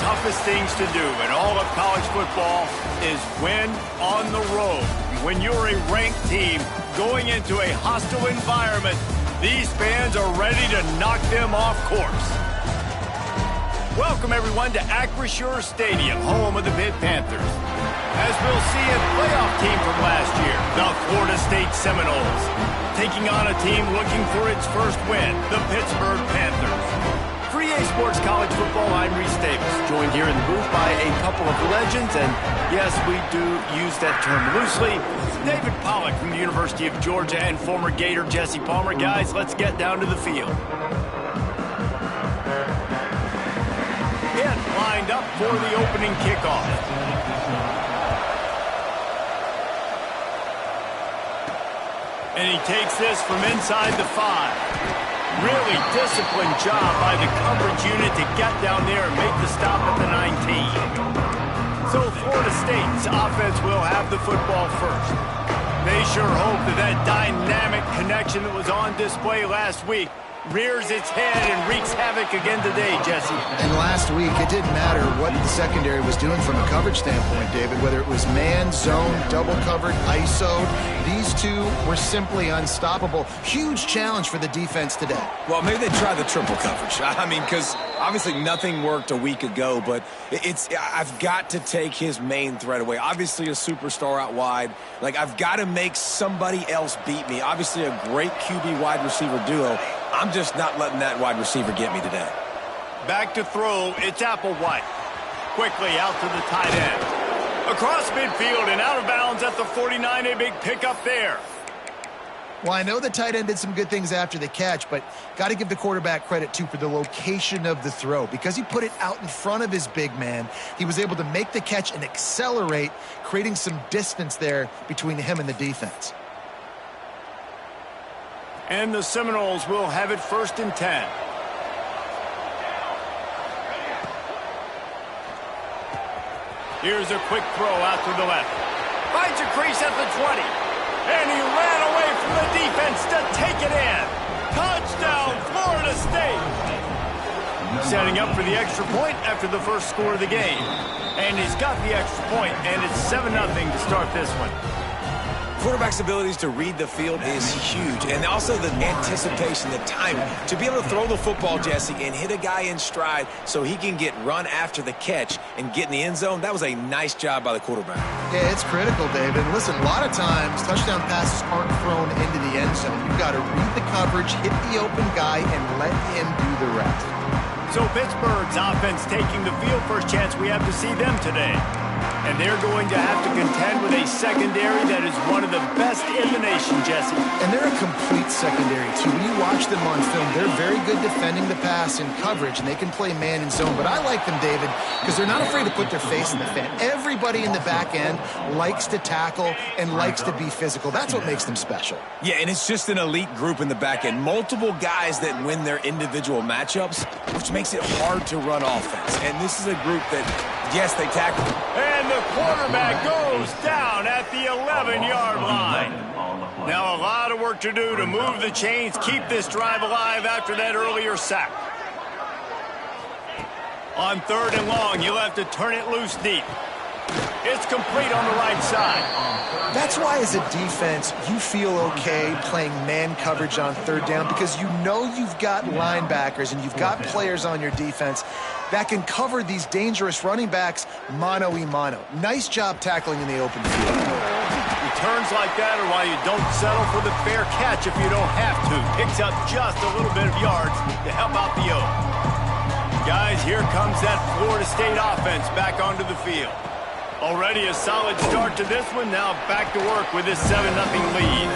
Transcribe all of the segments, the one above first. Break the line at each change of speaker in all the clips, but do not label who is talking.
toughest things to do in all of college football is win on the road. When you're a ranked team going into a hostile environment, these fans are ready to knock them off course. Welcome, everyone, to Acrisure Stadium, home of the Pitt Panthers. As we'll see a playoff team from last year, the Florida State Seminoles, taking on a team looking for its first win, the Pittsburgh Panthers. For EA Sports College Football, I'm Reese Davis, joined here in the booth by a couple of legends, and yes, we do use that term loosely. David Pollack from the University of Georgia and former Gator Jesse Palmer. Guys, let's get down to the field. Lined up for the opening kickoff. And he takes this from inside the 5. Really disciplined job by the coverage unit to get down there and make the stop at the 19. So Florida State's offense will have the football first. They sure hope that dynamic connection that was on display last week rears its head and wreaks havoc again today, Jesse.
And last week, it didn't matter what the secondary was doing from a coverage standpoint, David, whether it was man, zone, double covered, ISO. These two were simply unstoppable. Huge challenge for the defense today.
Well, maybe they try the triple coverage. I mean, because obviously nothing worked a week ago, but I've got to take his main threat away. Obviously a superstar out wide. Like, I've got to make somebody else beat me. Obviously a great QB wide receiver duo. I'm just not letting that wide receiver get me today.
Back to throw, it's Applewhite. Quickly out to the tight end. Across midfield and out of bounds at the 49, a big pickup there.
Well, I know the tight end did some good things after the catch, but got to give the quarterback credit, too, for the location of the throw. Because he put it out in front of his big man, he was able to make the catch and accelerate, creating some distance there between him and the defense.
And the Seminoles will have it 1st and 10. Here's a quick throw out to the left. Finds a crease at the 20. And he ran away from the defense to take it in. Touchdown, Florida State. Setting up for the extra point after the first score of the game. And he's got the extra point, and it's 7-0 to start this one.
Quarterback's abilities to read the field is huge, and also the anticipation, the timing. To be able to throw the football, Jesse, and hit a guy in stride so he can get run after the catch and get in the end zone, that was a nice job by the quarterback.
Yeah, it's critical, David. Listen, a lot of times touchdown passes aren't thrown into the end zone. You've got to read the coverage, hit the open guy, and let him do the rest.
So Pittsburgh's offense taking the field. First chance we have to see them today. And they're going to have to contend with a secondary that is one of the best in the nation, Jesse.
And they're a complete secondary, too. When you watch them on film, they're very good defending the pass in coverage, and they can play man and zone. But I like them, David, because they're not afraid to put their face in the fan. Everybody in the back end likes to tackle and likes to be physical. That's what makes them special.
Yeah, and it's just an elite group in the back end. Multiple guys that win their individual matchups, which makes it hard to run offense. And this is a group that, yes, they tackle.
And the quarterback goes down at the 11-yard line. Now a lot of work to do to move the chains, keep this drive alive after that earlier sack. On 3rd and long, you'll have to turn it loose deep. It's complete on the right side.
That's why as a defense, you feel okay playing man coverage on 3rd down because you know you've got linebackers and you've got players on your defense that can cover these dangerous running backs mano-a-mano. Nice job tackling in the open field.
Returns like that are why you don't settle for the fair catch if you don't have to. Picks up just a little bit of yards to help out the O. Guys, here comes that Florida State offense back onto the field. Already a solid start to this one. Now back to work with this 7-0 lead.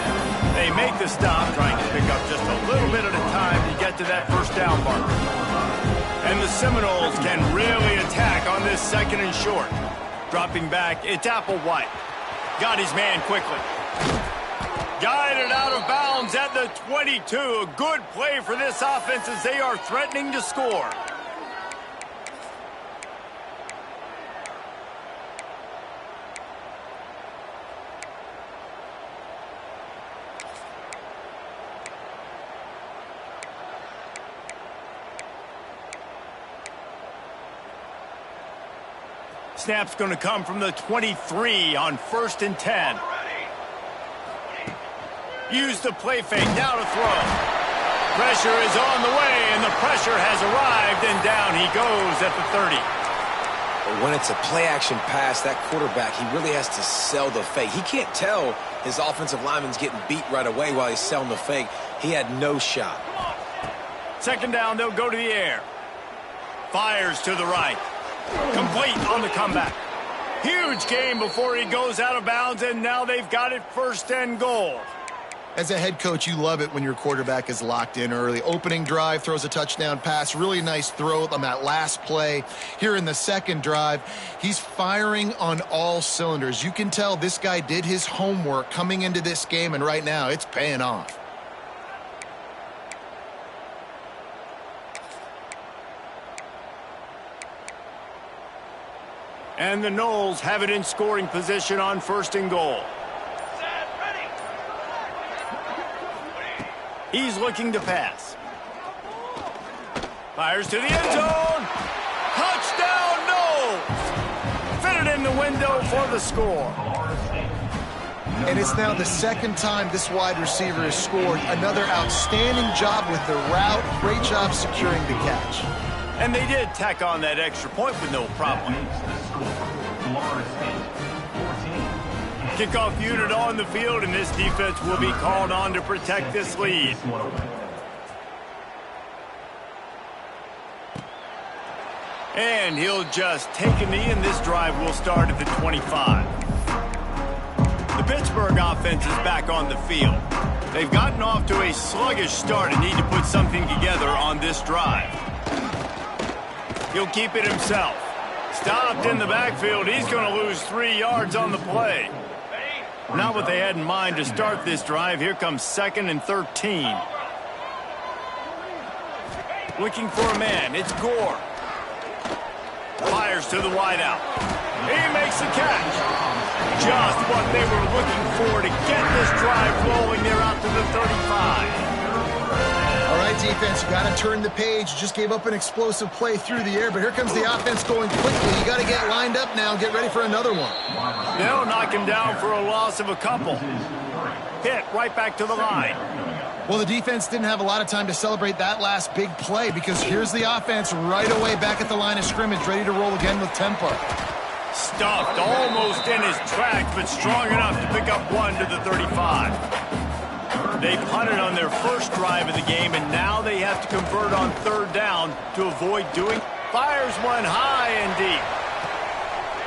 They make the stop, trying to pick up just a little bit at a time to get to that first down marker. And the Seminoles can really attack on this 2nd and short. Dropping back, it's Applewhite. Got his man quickly. Guided out of bounds at the 22. A good play for this offense as they are threatening to score. Snap's going to come from the 23 on 1st and 10. Use the play fake, now to throw. Pressure is on the way, and the pressure has arrived, and down he goes at the 30.
When it's a play-action pass, that quarterback, he really has to sell the fake. He can't tell his offensive lineman's getting beat right away while he's selling the fake. He had no shot.
2nd down, they'll go to the air. Fires to the right. Complete on the comeback. Huge game before he goes out of bounds, and now they've got it 1st and goal.
As a head coach, you love it when your quarterback is locked in early. Opening drive, throws a touchdown pass. Really nice throw on that last play. Here in the 2nd drive, he's firing on all cylinders. You can tell this guy did his homework coming into this game, and right now it's paying off.
And the Noles have it in scoring position on 1st and goal. He's looking to pass. Fires to the end zone. Touchdown, Noles! Fitted in the window for the score.
And it's now the 2nd time this wide receiver has scored. Another outstanding job with the route. Great job securing the catch.
And they did tack on that extra point with no problem. Kickoff unit on the field, and this defense will be called on to protect this lead. And he'll just take a knee, and this drive will start at the 25. The Pittsburgh offense is back on the field. They've gotten off to a sluggish start and need to put something together on this drive. He'll keep it himself. Stopped in the backfield. He's going to lose 3 yards on the play. Not what they had in mind to start this drive. Here comes 2nd and 13. Looking for a man. It's Gore. Fires to the wideout. He makes the catch. Just what they were looking for to get this drive rolling. They're out to the 35.
All right, defense, you got to turn the page. You just gave up an explosive play through the air, but here comes the offense going quickly. You got to get lined up now and get ready for another one.
They'll knock him down for a loss of a couple. Hit right back to the line.
Well, the defense didn't have a lot of time to celebrate that last big play because here's the offense right away back at the line of scrimmage, ready to roll again with tempo.
Stuffed almost in his tracks, but strong enough to pick up 1 to the 35. They punted on their first drive of the game, and now they have to convert on 3rd down to avoid doing. Fires one high and deep.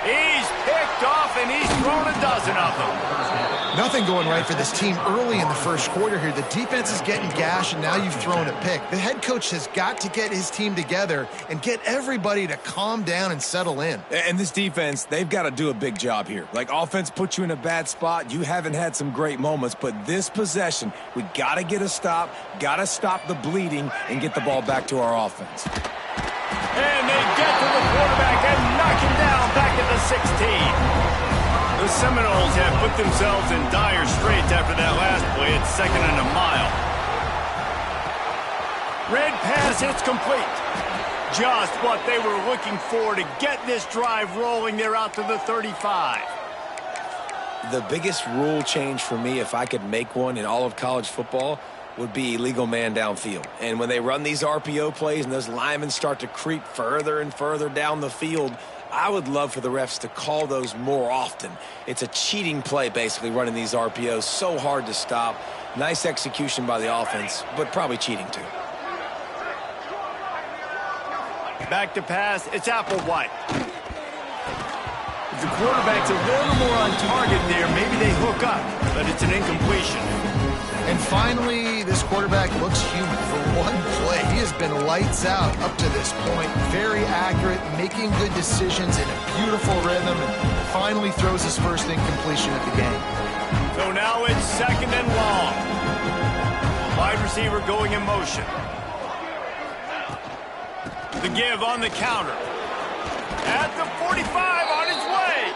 He's picked off, and he's thrown a dozen of them.
Nothing going right for this team early in the 1st quarter here. The defense is getting gashed, and now you've thrown a pick. The head coach has got to get his team together and get everybody to calm down and settle in.
And this defense, they've got to do a big job here. Like, offense puts you in a bad spot. You haven't had some great moments, but this possession, we got to get a stop, got to stop the bleeding, and get the ball back to our offense.
And they get to the quarterback and knock him down back at the 16. The Seminoles have put themselves in dire straits after that last play. It's 2nd and a mile. Red pass, it's complete. Just what they were looking for to get this drive rolling. They're out to the 35.
The biggest rule change for me, if I could make one in all of college football, would be illegal man downfield. And when they run these RPO plays and those linemen start to creep further and further down the field, I would love for the refs to call those more often. It's a cheating play, basically, running these RPOs. So hard to stop. Nice execution by the offense, but probably cheating too.
Back to pass, it's Applewhite. If the quarterback's a little more on target there, maybe they hook up, but it's an incompletion.
And finally, this quarterback looks human for one play. He has been lights out up to this point. Very accurate, making good decisions in a beautiful rhythm, and finally throws his first incompletion of the game.
So now it's 2nd and long. Wide receiver going in motion. The give on the counter. At the 45, on his way.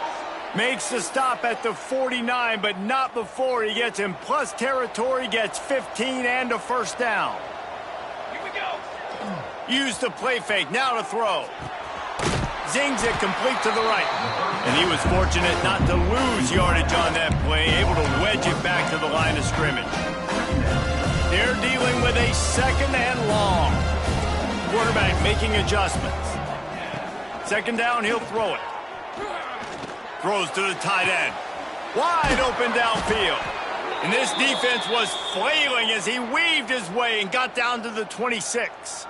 Makes the stop at the 49, but not before he gets in plus territory, gets 15 and a 1st down. Here we go. Use the play fake, now to throw. Zings it complete to the right. And he was fortunate not to lose yardage on that play, able to wedge it back to the line of scrimmage. They're dealing with a second and long. Quarterback making adjustments. Second down, he'll throw it. Throws to the tight end. Wide open downfield. And this defense was flailing as he weaved his way and got down to the 26.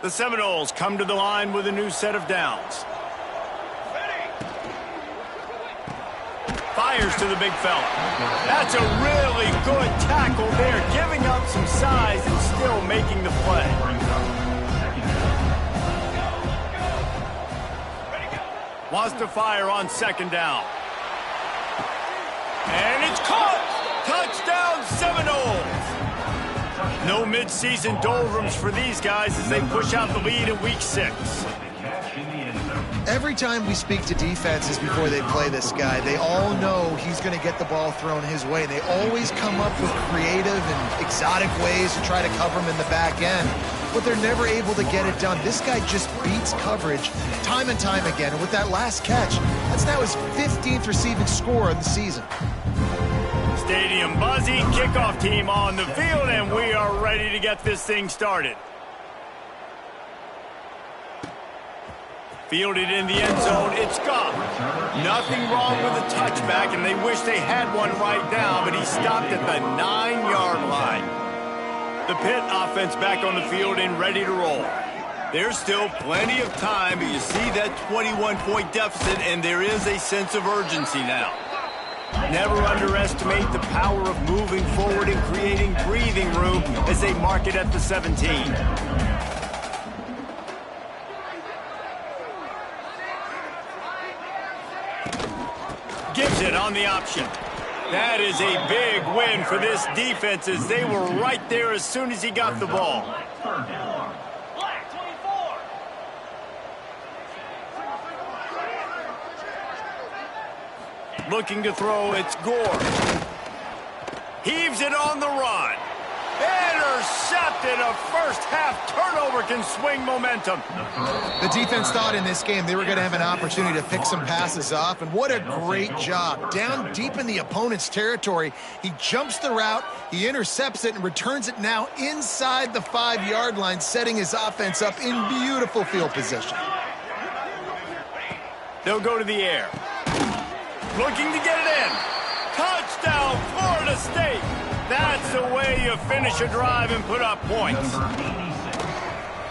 The Seminoles come to the line with a new set of downs. Fires to the big fella. That's a really good tackle there, giving up some size and still making the play. Wants to fire on second down. And it's caught! Touchdown Seminoles! No midseason doldrums for these guys as they push out the lead in week 6.
Every time we speak to defenses before they play this guy, they all know he's going to get the ball thrown his way. They always come up with creative and exotic ways to try to cover him in the back end, but they're never able to get it done. This guy just beats coverage time and time again, and with that last catch, that's now his 15th receiving score of the season.
Stadium buzzing, kickoff team on the field, and we are ready to get this thing started. Fielded in the end zone, it's gone. Nothing wrong with the touchback, and they wish they had one right now, but he stopped at the 9-yard line. The Pitt offense back on the field and ready to roll. There's still plenty of time, but you see that 21-point deficit, and there is a sense of urgency now. Never underestimate the power of moving forward and creating breathing room as they mark it at the 17. Gives it on the option. That is a big win for this defense as they were right there as soon as he got the ball. Looking to throw, it's Gore. Heaves it on the run. Intercepted. A first-half turnover can swing momentum.
The defense thought in this game they were going to have an opportunity to pick some passes off, and what a great job. Down deep in the opponent's territory, he jumps the route, he intercepts it, and returns it now inside the 5-yard line, setting his offense up in beautiful field position.
They'll go to the air. Looking to get it in. Touchdown, Florida State. That's the way you finish a drive and put up points.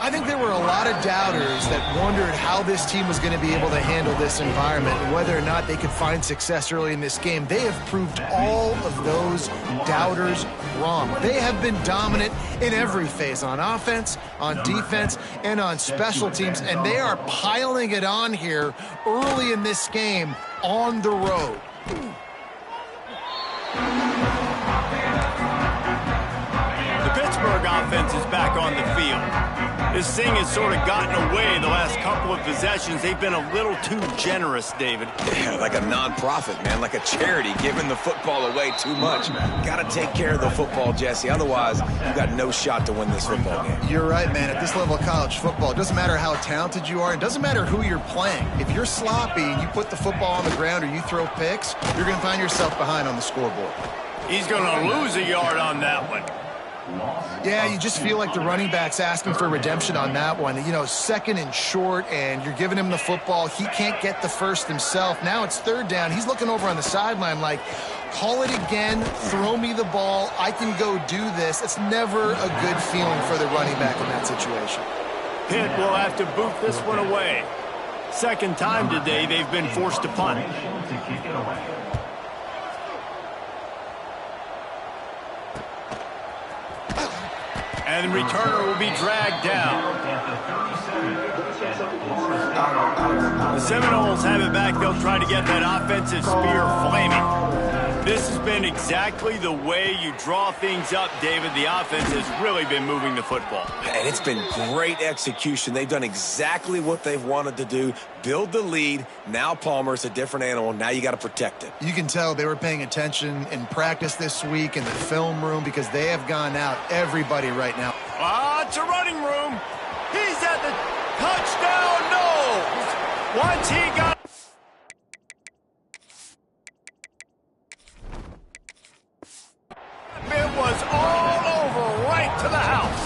I think there were a lot of doubters that wondered how this team was going to be able to handle this environment and whether or not they could find success early in this game. They have proved all of those doubters wrong. They have been dominant in every phase, on offense, on defense, and on special teams, and they are piling it on here early in this game on the road.
The Pittsburgh offense is back on the field. This thing has sort of gotten away the last couple of possessions. They've been a little too generous, David.
Yeah, like a non-profit, man, like a charity, giving the football away too much. Got to take care of the football, Jesse. Otherwise, you've got no shot to win this football game.
You're right, man. At this level of college football, it doesn't matter how talented you are. It doesn't matter who you're playing. If you're sloppy and you put the football on the ground or you throw picks, you're going to find yourself behind on the scoreboard.
He's going to lose a yard on that one.
Yeah, you just feel like the running back's asking for redemption on that one. You know, second and short, and you're giving him the football. He can't get the first himself. Now it's third down. He's looking over on the sideline like, call it again, throw me the ball, I can go do this. It's never a good feeling for the running back in that situation.
Pitt will have to boot this one away. Second time today they've been forced to punt. And the returner will be dragged down. The Seminoles have it back. They'll try to get that offensive spear flaming. This has been exactly the way you draw things up, David. The offense has really been moving the football.
And it's been great execution. They've done exactly what they've wanted to do. Build the lead. Now Palmer's a different animal. Now you got to protect it.
You can tell they were paying attention in practice this week in the film room because they have gone out everybody right now.
It's a running room. He's at the touchdown. No! Once he got... It was all over right to the house.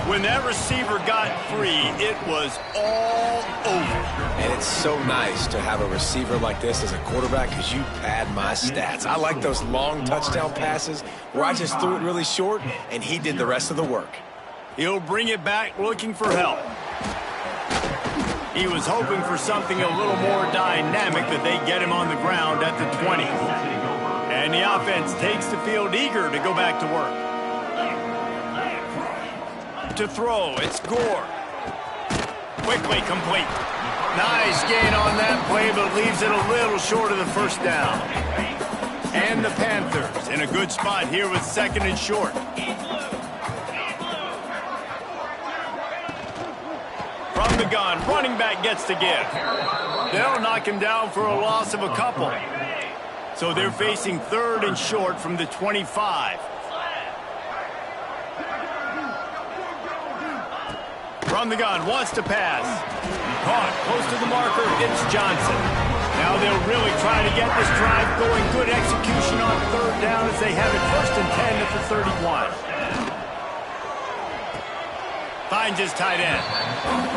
When that receiver got free, it was all over.
And it's so nice to have a receiver like this as a quarterback because you pad my stats. I like those long touchdown passes where I just threw it really short and he did the rest of the work.
He'll bring it back looking for help. He was hoping for something a little more dynamic that they get him on the ground at the 20. And the offense takes the field eager to go back to work. To throw, it's Gore. Quickly complete. Nice gain on that play, but leaves it a little short of the first down. And the Panthers in a good spot here with 2nd and short. From the gun, running back gets to give. They'll knock him down for a loss of a couple. So they're facing 3rd and short from the 25. From the gun, wants to pass. Caught, close to the marker, it's Johnson. Now they'll really try to get this drive going. Good execution on 3rd down as they have it 1st and 10 at the 31. Finds his tight end.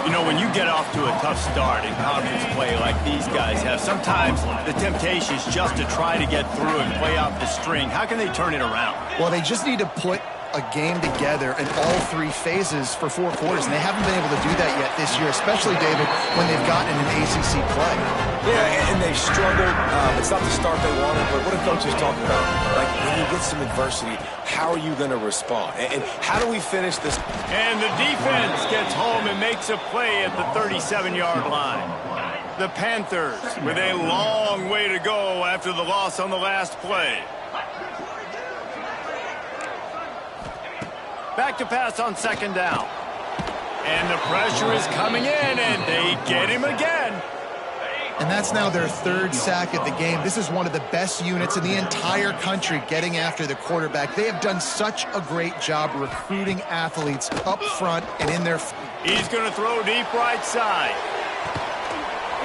You know, when you get off to a tough start in conference play like these guys have, sometimes the temptation is just to try to get through and play out the string. How can they turn it around?
Well, they just need to put a game together in all 3 phases for 4 quarters, and they haven't been able to do that yet this year, especially, David, when they've gotten an ACC play.
Yeah, and they've struggled. It's not the start they wanted, but what a coach is talking about. Like, when you get some adversity, how are you going to respond? And how do we finish this?
And the defense gets home and makes a play at the 37-yard line. The Panthers with a long way to go after the loss on the last play. Back to pass on 2nd down. And the pressure is coming in, and they get him again.
And that's now their 3rd sack of the game. This is one of the best units in the entire country getting after the quarterback. They have done such a great job recruiting athletes up front and in their...
He's going to throw deep right side.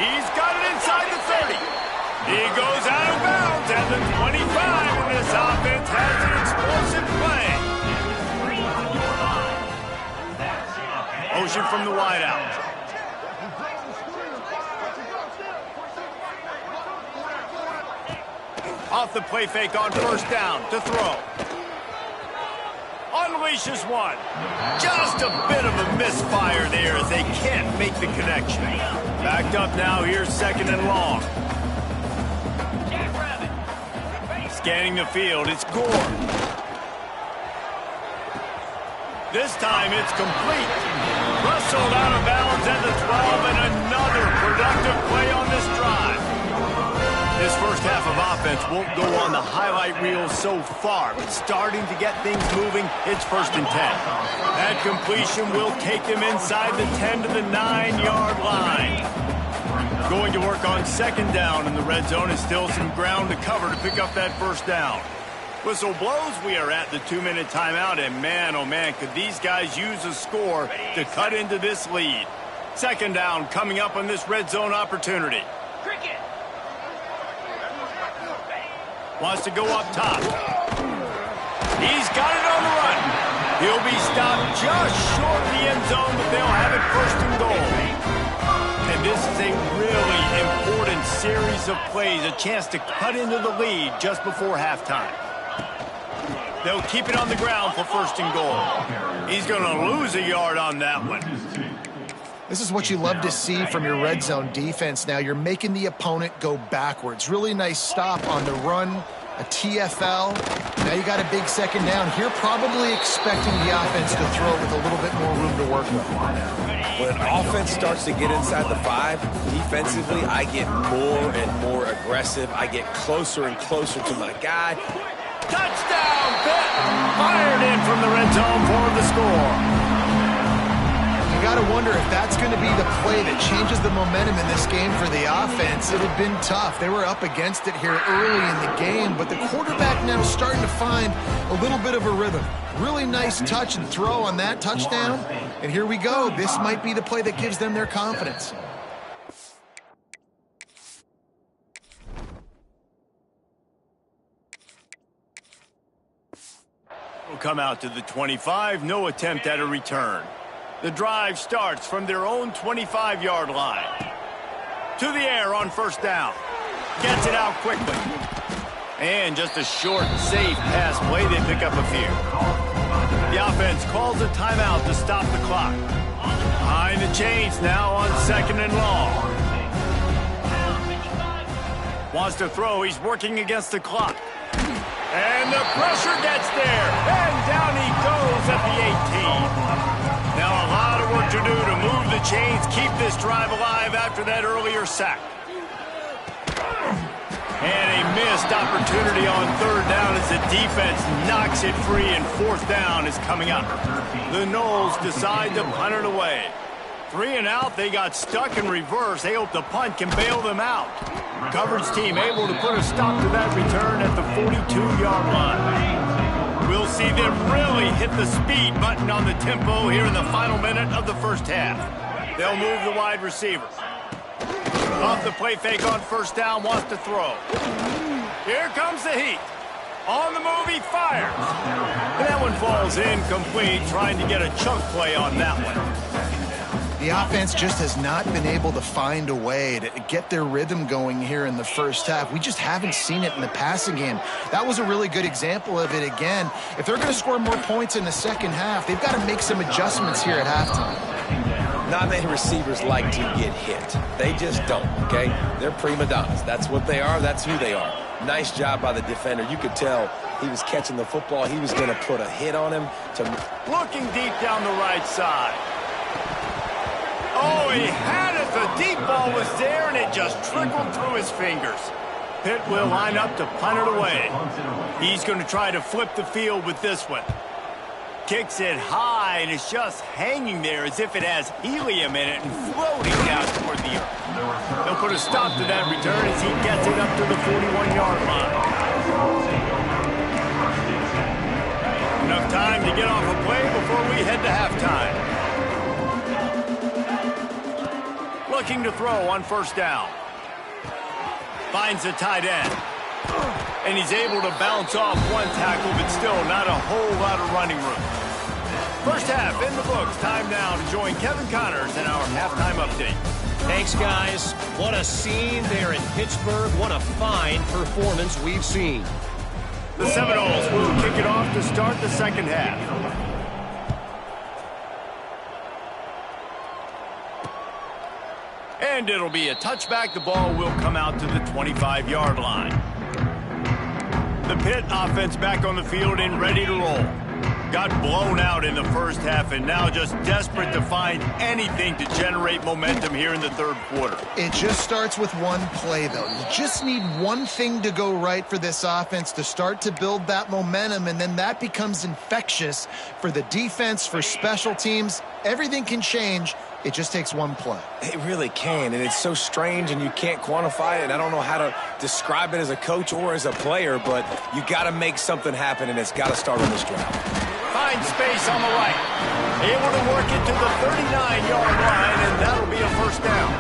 He's got it inside the 30. He goes out of bounds at the 25, and this offense has an explosive play. Motion from the wideout. Off the play fake on 1st down to throw. Unleashes one. Just a bit of a misfire there as they can't make the connection. Backed up now, here's 2nd and long. Scanning the field, it's Gore. This time it's complete. Rustled out of bounds at the 12, and another productive play on this drive. This first half of offense won't go on the highlight reel so far, but starting to get things moving, it's 1st and 10. That completion will take them inside the 10 to the 9-yard line. Going to work on 2nd down in the red zone, and still some ground to cover to pick up that 1st down. Whistle blows, we are at the 2-minute timeout, and man, oh man, could these guys use a score to cut into this lead. 2nd down coming up on this red zone opportunity. Wants to go up top. He's got it on the run. He'll be stopped just short of the end zone, but they'll have it 1st and goal. And this is a really important series of plays, a chance to cut into the lead just before halftime. They'll keep it on the ground for 1st and goal. He's going to lose a yard on that one.
This is what you love to see from your red zone defense now. You're making the opponent go backwards. Really nice stop on the run, a TFL. Now you got a big 2nd down. Here probably expecting the offense to throw with a little bit more room to work with.
When an offense starts to get inside the 5, defensively, I get more and more aggressive. I get closer and closer to my guy.
Touchdown, Pitt! Fired in from the red zone for the score.
You got to wonder if that's going to be the play that changes the momentum in this game for the offense. It had been tough. They were up against it here early in the game, but the quarterback now starting to find a little bit of a rhythm. Really nice touch and throw on that touchdown. And here we go. This might be the play that gives them their confidence.
come out to the 25, no attempt at a return. The drive starts from their own 25-yard line. To the air on first down. Gets it out quickly. And just a short, safe pass play, they pick up a few. The offense calls a timeout to stop the clock. Behind the chains now on 2nd and long. Wants to throw, he's working against the clock. And the pressure gets there. And down he goes at the 18. Now a lot of work to do to move the chains, keep this drive alive after that earlier sack. And a missed opportunity on 3rd down as the defense knocks it free, and 4th down is coming up. The Noles decide to punt it away. 3 and out, they got stuck in reverse. They hope the punt can bail them out. Coverage team able to put a stop to that return at the 42-yard line. We'll see them really hit the speed button on the tempo here in the final minute of the first half. They'll move the wide receiver. Off the play fake on first down, wants to throw. Here comes the heat. On the move, he fires. And that one falls incomplete, trying to get a chunk play on that one.
The offense just has not been able to find a way to get their rhythm going here in the first half. We just haven't seen it in the passing game. That was a really good example of it again. If they're going to score more points in the second half, they've got to make some adjustments here at halftime.
Not many receivers like to get hit. They just don't, okay? They're prima donnas. That's what they are. That's who they are. Nice job by the defender. You could tell he was catching the football. He was going to put a hit on him.
Looking deep down the right side. Oh, he had it. The deep ball was there, and it just trickled through his fingers. Pitt will line up to punt it away. He's going to try to flip the field with this one. Kicks it high, and it's just hanging there as if it has helium in it and floating down toward the earth. They'll put a stop to that return as he gets it up to the 41-yard line. Enough time to get off a play before we head to halftime. Looking to throw on first down. Finds the tight end. And he's able to bounce off one tackle, but still not a whole lot of running room. First half in the books. Time now to join Kevin Connors in our halftime update.
Thanks, guys. What a scene there in Pittsburgh. What a fine performance we've seen.
The Seminoles will kick it off to start the second half. And it'll be a touchback. The ball will come out to the 25-yard line. The Pitt offense back on the field and ready to roll. Got blown out in the first half and now just desperate to find anything to generate momentum here in the third quarter.
It just starts with one play, though. You just need one thing to go right for this offense to start to build that momentum, and then that becomes infectious for the defense, for special teams. Everything can change. It just takes one play.
It really can, and it's so strange, and you can't quantify it, and I don't know how to describe it as a coach or as a player, but you got to make something happen, and it's got to start on this drive.
Finds space on the right. Able to work it to the 39-yard line, and that'll be a first down.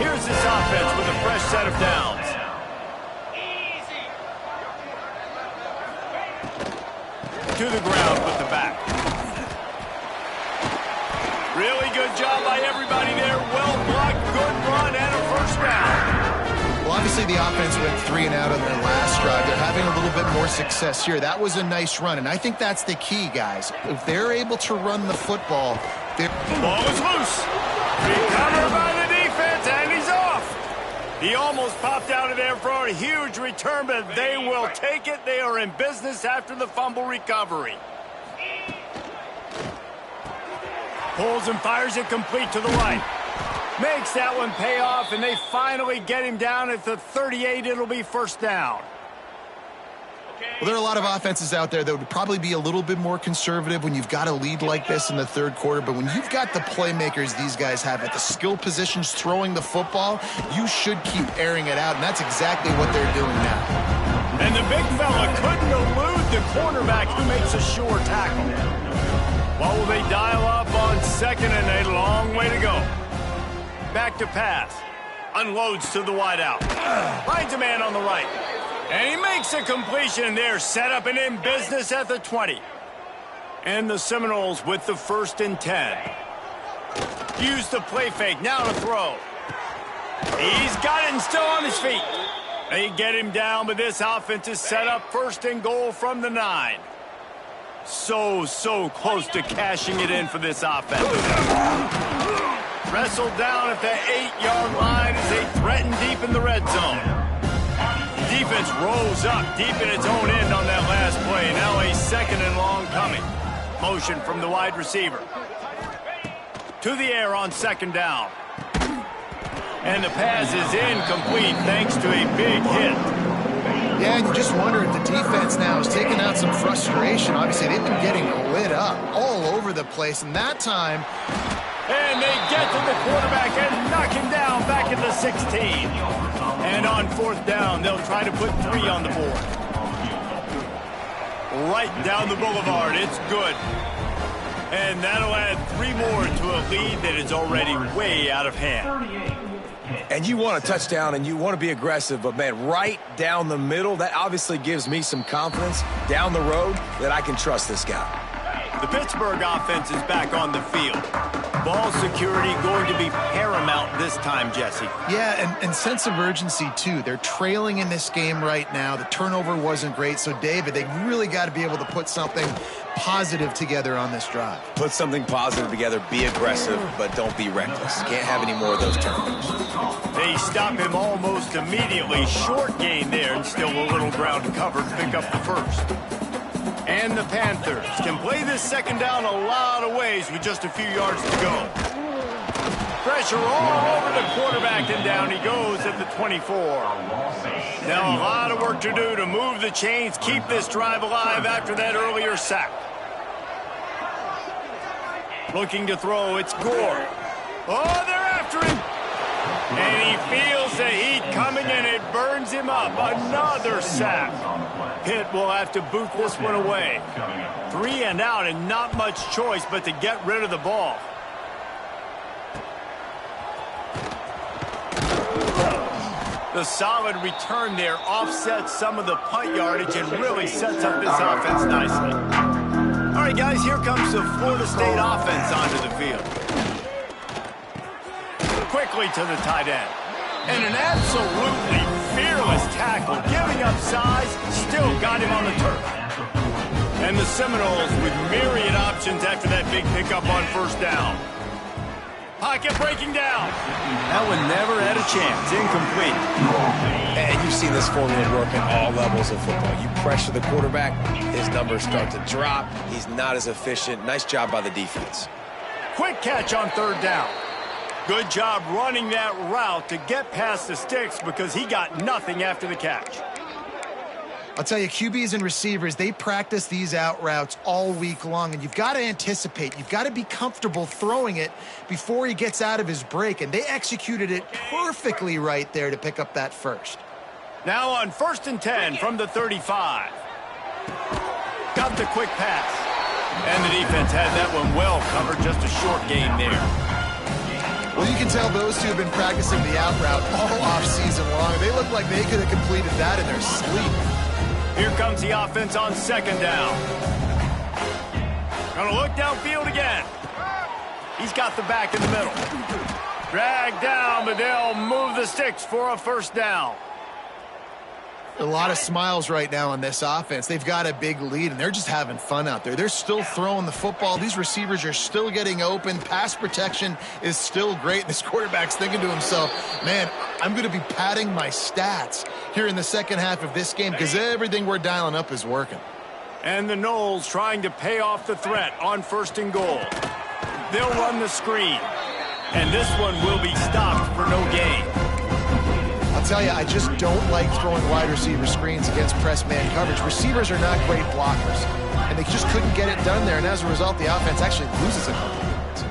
Here's this offense with a fresh set of downs. To the ground with the back. Really good job by everybody there. Well blocked, good run, and a first down.
Well, obviously the offense went 3 and out on their last drive. They're having a little bit more success here. That was a nice run, and I think that's the key, guys. If they're able to run the football,
the ball is loose. Recovered by the defense, and he's off. He almost popped out of there for a huge return, but they will take it. They are in business after the fumble recovery. Pulls and fires it complete to the right. Makes that one pay off, and they finally get him down at the 38. It'll be first down.
Well, there are a lot of offenses out there that would probably be a little bit more conservative when you've got a lead like this in the third quarter. But when you've got the playmakers these guys have at the skill positions throwing the football, you should keep airing it out, and that's exactly what they're doing now.
And the big fella couldn't elude the cornerback who makes a sure tackle. What will they dial up on second, and a long way to go. Back to pass. Unloads to the wideout. Finds a man on the right. And he makes a completion there, set up and in business at the 20. And the Seminoles with the 1st and 10. Use the play fake, now to throw. He's got it and still on his feet. They get him down, but this offense is set up 1st and goal from the 9. So close to cashing it in for this offense. Wrestled down at the 8-yard line as they threaten deep in the red zone. Defense rolls up deep in its own end on that last play. Now a 2nd and long coming. Motion from the wide receiver. To the air on 2nd down. And the pass is incomplete thanks to a big hit.
Yeah, and you just wonder if the defense now is taking out some frustration. Obviously, they've been getting lit up all over the place. And that time...
And they get to the quarterback and knock him down back at the 16. And on 4th down, they'll try to put 3 on the board. Right down the boulevard. It's good. And that'll add 3 more to a lead that is already way out of hand.
And you want a touchdown and you want to be aggressive, but, man, right down the middle, that obviously gives me some confidence down the road that I can trust this guy.
The Pittsburgh offense is back on the field. Ball security going to be paramount this time, Jesse.
Yeah, and sense of urgency, too. They're trailing in this game right now. The turnover wasn't great. So, David, they really got to be able to put something positive together on this drive.
Put something positive together, be aggressive, but don't be reckless. Can't have any more of those turnovers.
They stop him almost immediately. Short gain there, and still a little ground covered. Pick up the 1st. And the Panthers can play this 2nd down a lot of ways with just a few yards to go. Pressure all over the quarterback, and down he goes at the 24. Now a lot of work to do to move the chains, keep this drive alive after that earlier sack. Looking to throw, it's Gore. Oh, they're after him. And he feels the heat coming, and it burns him up. Another sack. Pitt will have to boot this one away. 3 and out, and not much choice but to get rid of the ball. The solid return there offsets some of the punt yardage and really sets up this offense nicely. All right, guys, here comes the Florida State offense onto the field. Quickly to the tight end. And an absolutely fearless tackle, giving up size, still got him on the turf. And the Seminoles with myriad options after that big pickup on 1st down. Pocket breaking down. That one never had a chance. Incomplete.
And you've seen this formula work at all levels of football. You pressure the quarterback, his numbers start to drop. He's not as efficient. Nice job by the defense.
Quick catch on 3rd down. Good job running that route to get past the sticks because he got nothing after the catch.
I'll tell you, QBs and receivers, they practice these out routes all week long, and you've got to anticipate. You've got to be comfortable throwing it before he gets out of his break, and they executed it perfectly right there to pick up that 1st.
Now on 1st and 10 from the 35. Got the quick pass. And the defense had that one well covered, just a short gain there.
Well, you can tell those two have been practicing the out route all off-season long. They look like they could have completed that in their sleep.
Here comes the offense on 2nd down. Gonna look downfield again. He's got the back in the middle. Dragged down, but they'll move the sticks for a 1st down.
A lot of smiles right now on this offense. They've got a big lead, and they're just having fun out there. They're still throwing the football. These receivers are still getting open. Pass protection is still great. This quarterback's thinking to himself, man, I'm going to be padding my stats here in the 2nd half of this game because everything we're dialing up is working.
And the Noles trying to pay off the threat on 1st and goal. They'll run the screen, and this one will be stopped for no gain.
I'll tell you, I just don't like throwing wide receiver screens against press man coverage. Receivers are not great blockers, and they just couldn't get it done there, and as a result, the offense actually loses a couple of yards.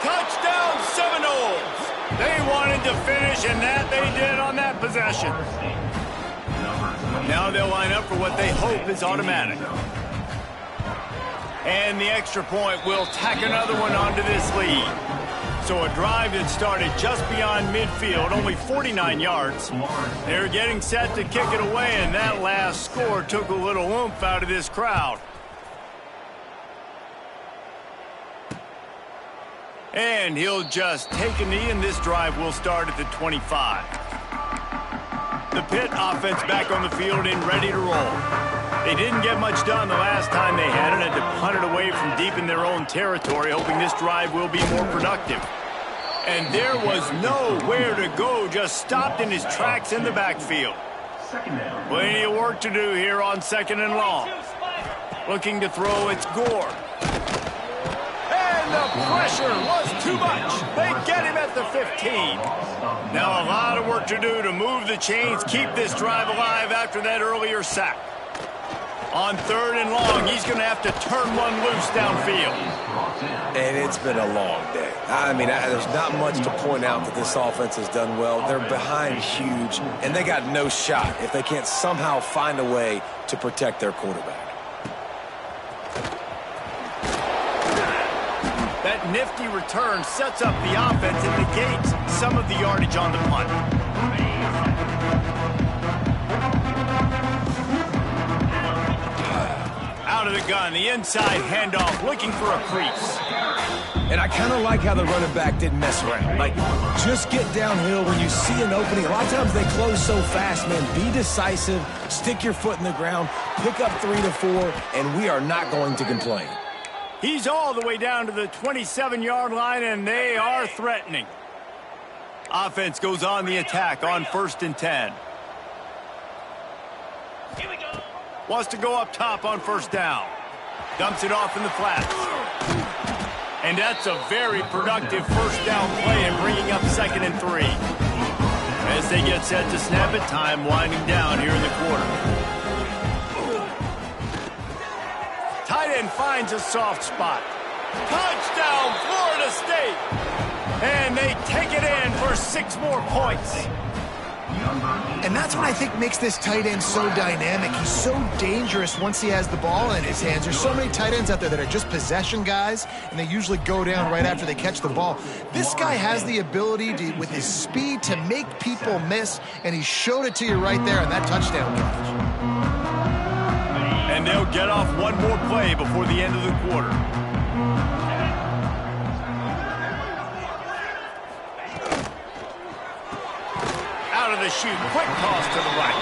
Touchdown Seminoles! They wanted to finish, and that they did on that possession. Now they'll line up for what they hope is automatic. And the extra point will tack another one onto this lead. So a drive that started just beyond midfield, only 49 yards. They're getting set to kick it away, and that last score took a little oomph out of this crowd. And he'll just take a knee, and this drive will start at the 25. The Pitt offense back on the field and ready to roll. They didn't get much done the last time they had it, had to punt it away from deep in their own territory, hoping this drive will be more productive. And there was nowhere to go, just stopped in his tracks in the backfield. Plenty of work to do here on 2nd and long. Looking to throw, it's Gore. And the pressure was too much. They get him at the 15. Now a lot of work to do to move the chains, keep this drive alive after that earlier sack. On 3rd and long, he's going to have to turn one loose downfield.
And it's been a long day. I mean, there's not much to point out that this offense has done well. They're behind huge, and they got no shot if they can't somehow find a way to protect their quarterback.
That nifty return sets up the offense and negates some of the yardage on the punt. Out of the gun, the inside handoff, looking for a crease.
And I kind of like how the running back didn't mess around. Like, just get downhill when you see an opening. A lot of times they close so fast, man. Be decisive, stick your foot in the ground, pick up 3 to 4, and we are not going to complain.
He's all the way down to the 27-yard line, and they are threatening. Offense goes on the attack on 1st and 10.
Here we go.
Wants to go up top on 1st down. Dumps it off in the flats. And that's a very productive 1st down play and bringing up 2nd and 3. As they get set to snap it, time winding down here in the quarter. Tight end finds a soft spot. Touchdown, Florida State! And they take it in for 6 more points.
And that's what I think makes this tight end so dynamic. He's so dangerous once he has the ball in his hands. There's so many tight ends out there that are just possession guys, and they usually go down right after they catch the ball. This guy has the ability to, with his speed, to make people miss, and he showed it to you right there on that touchdown catch.
And they'll get off one more play before the end of the quarter. Out of the chute, quick toss to the right.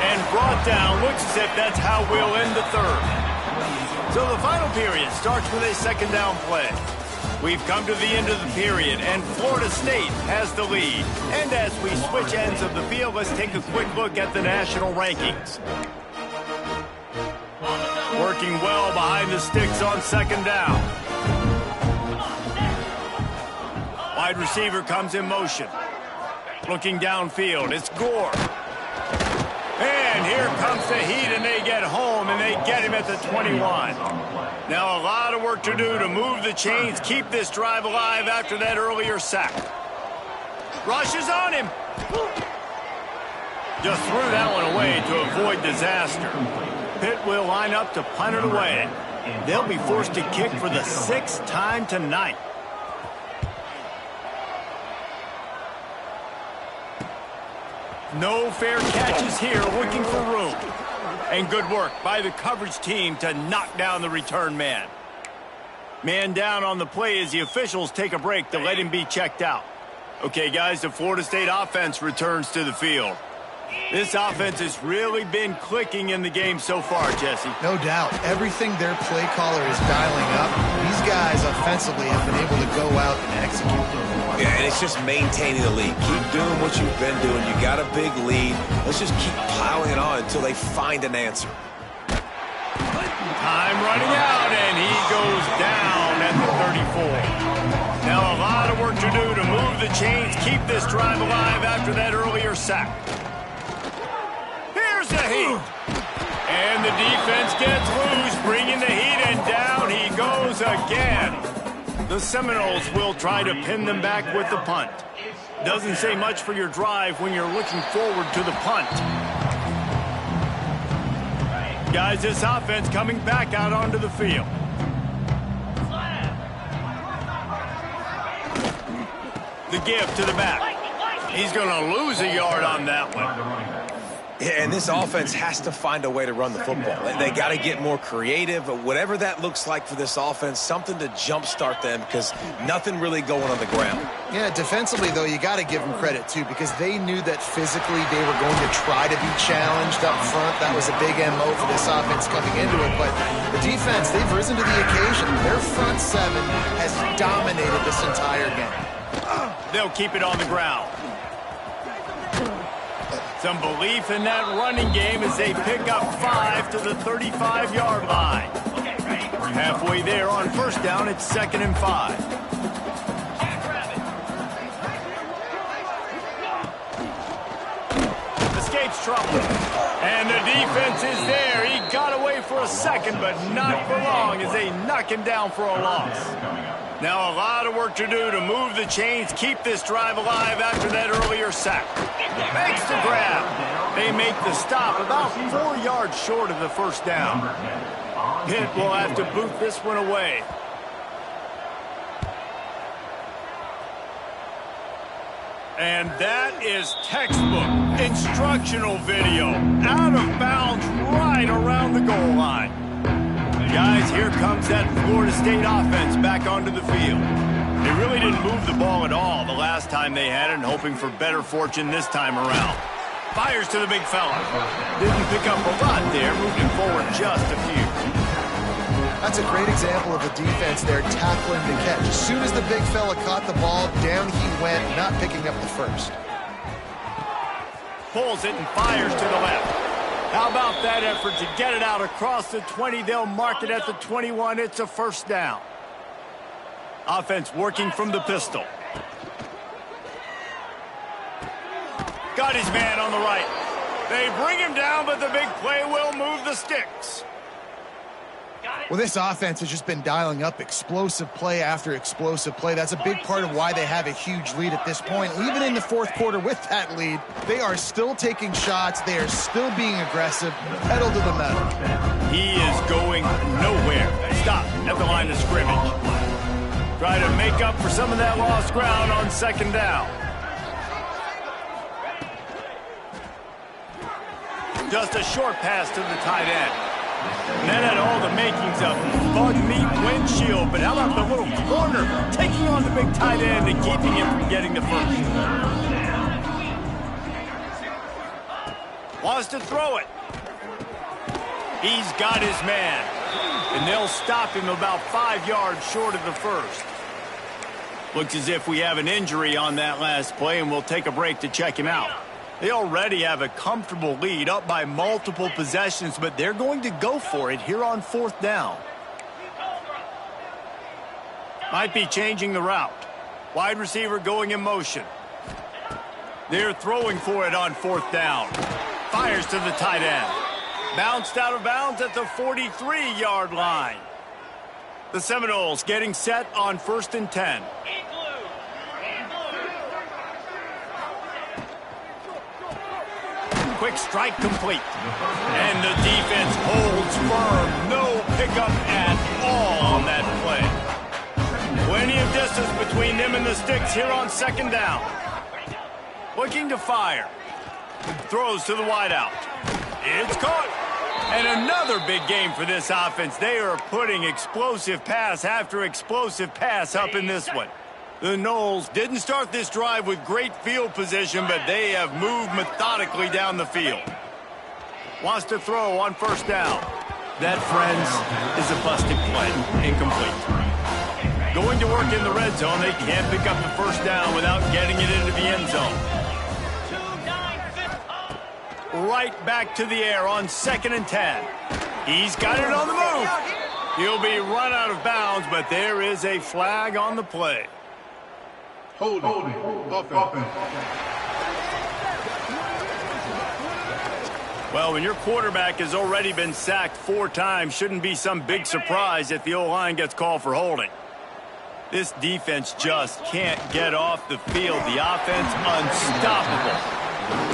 And brought down, looks as if that's how we'll end the 3rd. So the final period starts with a 2nd down play. We've come to the end of the period, and Florida State has the lead. And as we switch ends of the field, let's take a quick look at the national rankings. Working well behind the sticks on 2nd down. Wide receiver comes in motion. Looking downfield, it's Gore. And here comes the heat, and they get home, and they get him at the 21. Now a lot of work to do to move the chains, keep this drive alive after that earlier sack. Rushes on him. Just threw that one away to avoid disaster. Pitt will line up to punt it away. They'll be forced to kick for the 6th time tonight. No fair catches here, looking for room. And good work by the coverage team to knock down the return man. Man down on the play as the officials take a break to let him be checked out. Okay, guys, the Florida State offense returns to the field. This offense has really been clicking in the game so far, Jesse.
No doubt. Everything their play caller is dialing up, these guys offensively have been able to go out and execute.
Yeah, and it's just maintaining the lead. Keep doing what you've been doing. You got a big lead. Let's just keep piling it on until they find an answer.
Time running out, and he goes down at the 34. Now a lot of work to do to move the chains, keep this drive alive after that earlier sack. Here's the heat. And the defense gets loose, bringing the heat, and down he goes again. The Seminoles will try to pin them back with the punt. Doesn't say much for your drive when you're looking forward to the punt. Guys, this offense coming back out onto the field. The give to the back. He's going to lose a yard on that one.
Yeah, and this offense has to find a way to run the football. They got to get more creative, whatever that looks like for this offense, something to jumpstart them because nothing really going on the ground.
Yeah, defensively, though, you got to give them credit, too, because they knew that physically they were going to try to be challenged up front. That was a big MO for this offense coming into it. But the defense, they've risen to the occasion. Their front seven has dominated this entire game.
They'll keep it on the ground. Some belief in that running game as they pick up 5 to the 35-yard line. Halfway there on first down, it's 2nd and 5. Escapes trouble. And the defense is there. He got away for a second, but not for long as they knock him down for a loss. Now a lot of work to do to move the chains, keep this drive alive after that earlier sack. Makes the grab. They make the stop about 4 yards short of the first down. Pitt will have to boot this one away. And that is textbook instructional video. Out of bounds right around the goal line. Guys, here comes that Florida State offense back onto the field. They really didn't move the ball at all the last time they had it, and hoping for better fortune this time around. Fires to the big fella. Didn't pick up a lot there, moved him forward just a few.
That's a great example of the defense there tackling the catch. As soon as the big fella caught the ball, down he went, not picking up the first.
Pulls it and fires to the left. How about that effort to get it out across the 20? They'll mark it at the 21. It's a first down. Offense working from the pistol. Got his man on the right. They bring him down, but the big play will move the sticks.
Well, this offense has just been dialing up explosive play after explosive play. That's a big part of why they have a huge lead at this point. Even in the fourth quarter with that lead, they are still taking shots. They are still being aggressive, pedal to the metal.
He is going nowhere. Stop at the line of scrimmage. Try to make up for some of that lost ground on 2nd down. Just a short pass to the tight end. And that had all the makings of bug meat windshield, but how about the little corner taking on the big tight end and keeping him from getting the first? Wants to throw it. He's got his man, and they'll stop him about 5 yards short of the first. Looks as if we have an injury on that last play, and we'll take a break to check him out. They already have a comfortable lead, up by multiple possessions, but they're going to go for it here on 4th down. Might be changing the route. Wide receiver going in motion. They're throwing for it on 4th down. Fires to the tight end. Bounced out of bounds at the 43-yard line. The Seminoles getting set on 1st and 10. Quick strike complete. And the defense holds firm. No pickup at all on that play. Plenty of distance between them and the sticks here on 2nd down. Looking to fire. Throws to the wideout. It's caught. And another big game for this offense. They are putting explosive pass after explosive pass up in this one. The Noles didn't start this drive with great field position, but they have moved methodically down the field. Wants to throw on 1st down. That, friends, is a busted play. Incomplete. Going to work in the red zone. They can't pick up the 1st down without getting it into the end zone. Right back to the air on 2nd and 10. He's got it on the move. He'll be run out of bounds, but there is a flag on the play.
Holding. Offense.
Well, when your quarterback has already been sacked 4 times, shouldn't be some big surprise if the O-line gets called for holding. This defense just can't get off the field. The offense unstoppable.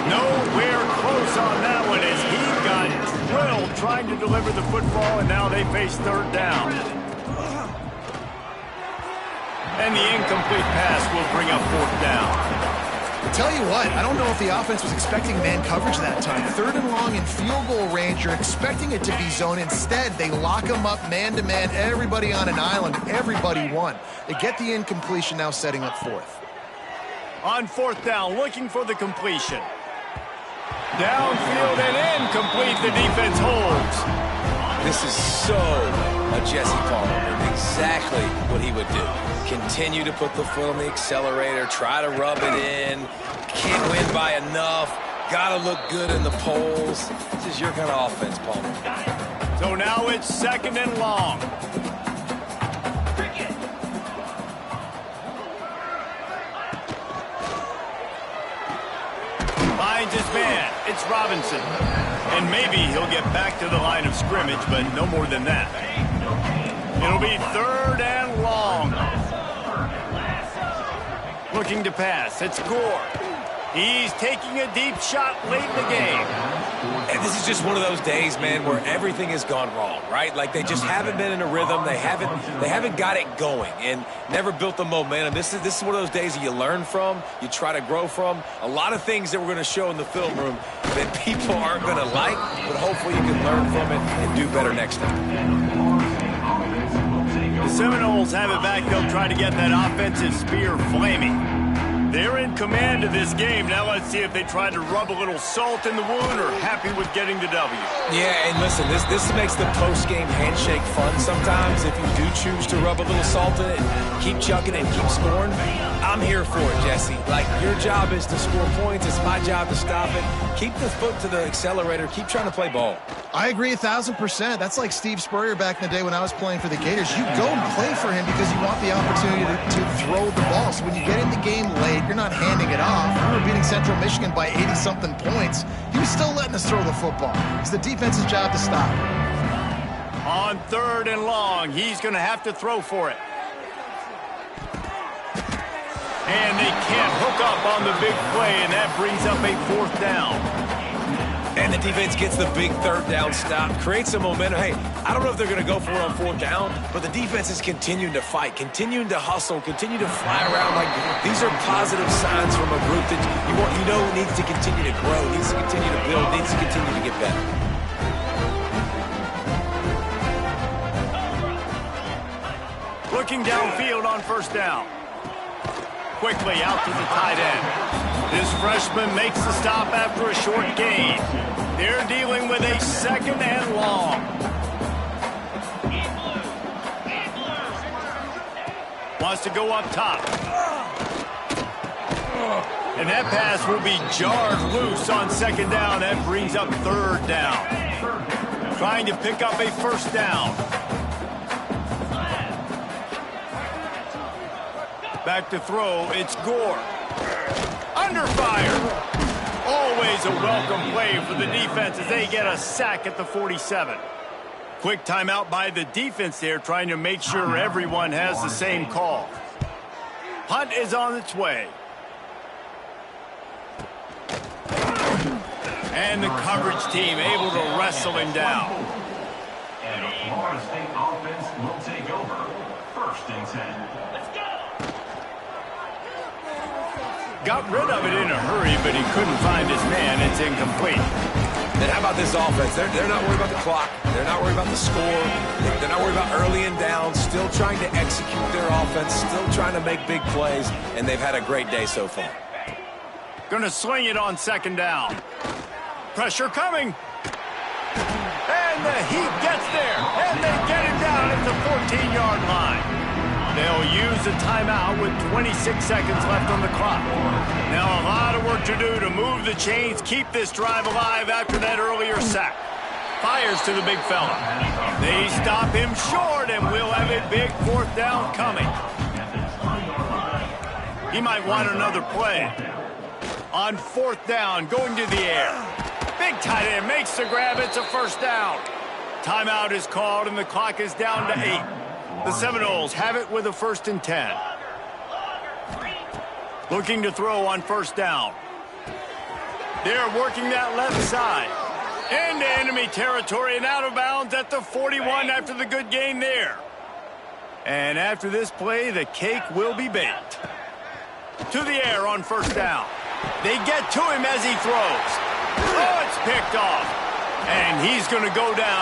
Nowhere close on that one as he got drilled trying to deliver the football, and now they face 3rd down. And the incomplete pass will bring up 4th down.
Tell you what, I don't know if the offense was expecting man coverage that time. 3rd and long in field goal range, you're expecting it to be zone. Instead, they lock them up man-to-man, everybody on an island, everybody won. They get the incompletion, now setting up 4th.
On 4th down, looking for the completion. Downfield and incomplete, the defense holds.
This is so a Jesse Palmer, exactly what he would do. Continue to put the foot on the accelerator, try to rub it in, can't win by enough, gotta look good in the polls. This is your kind of offense, Palmer.
So now it's 2nd and long. Finds his man. It's Robinson. And maybe he'll get back to the line of scrimmage, but no more than that. It'll be 3rd and long. Looking to pass. It's Gore. He's taking a deep shot late in the game.
And this is just one of those days, man, where everything has gone wrong, right? Like they just haven't been in a rhythm. They haven't got it going and never built the momentum. This is one of those days that you learn from, you try to grow from. A lot of things that we're going to show in the film room that people aren't going to like, but hopefully you can learn from it and do better next time.
The Seminoles have it back. They'll try to get that offensive spear flaming. They're in command of this game. Now let's see if they try to rub a little salt in the wound or happy with getting the W.
Yeah, and listen, this makes the post-game handshake fun sometimes if you do choose to rub a little salt in it and keep chucking and keep scoring. I'm here for it, Jesse. Like, your job is to score points. It's my job to stop it. Keep the foot to the accelerator. Keep trying to play ball.
I agree 1,000%. That's like Steve Spurrier back in the day when I was playing for the Gators. You go and play for him because you want the opportunity to throw the ball. So when you get in the game late, you're not handing it off. We were beating Central Michigan by 80-something points. He was still letting us throw the football. It's the defense's job to stop.
On 3rd and long, he's going to have to throw for it. And they can't hook up on the big play, and that brings up a 4th down.
And the defense gets the big 3rd down stop, creates some momentum. Hey, I don't know if they're going to go for it on 4th down, but the defense is continuing to fight, continuing to hustle, continue to fly around. Like, these are positive signs from a group that you know needs to continue to grow, needs to continue to build, needs to continue to get better.
Looking downfield on 1st down. Quickly out to the tight end. This freshman makes the stop after a short gain. They're dealing with a 2nd and long. Wants to go up top. And that pass will be jarred loose on 2nd down. That brings up 3rd down. Trying to pick up a 1st down. Back to throw, it's Gore. Under fire. Always a welcome play for the defense as they get a sack at the 47. Quick timeout by the defense there, trying to make sure everyone has the same call. Punt is on its way. And the coverage team able to wrestle him down.
And the Florida State offense will take over. 1st and 10.
Got rid of it in a hurry, but he couldn't find his man. It's incomplete.
And how about this offense? They're not worried about the clock. They're not worried about the score. They're not worried about early and down. Still trying to execute their offense. Still trying to make big plays. And they've had a great day so far.
Gonna sling it on 2nd down. Pressure coming. And the Heat gets there. And they get him down at the 14-yard line. They'll use a timeout with 26 seconds left on the clock. Now a lot of work to do to move the chains, keep this drive alive after that earlier sack. Fires to the big fella. They stop him short, and we'll have a big 4th down coming. He might want another play. On 4th down, going to the air. Big tight end makes the grab. It's a 1st down. Timeout is called, and the clock is down to 8. The Seminoles have it with a 1st and 10. Looking to throw on 1st down. They're working that left side. Into enemy territory and out of bounds at the 41 after the good gain there. And after this play, the cake will be baked. to the air on first down. They get to him as he throws. Oh, it's picked off. And he's going to go down.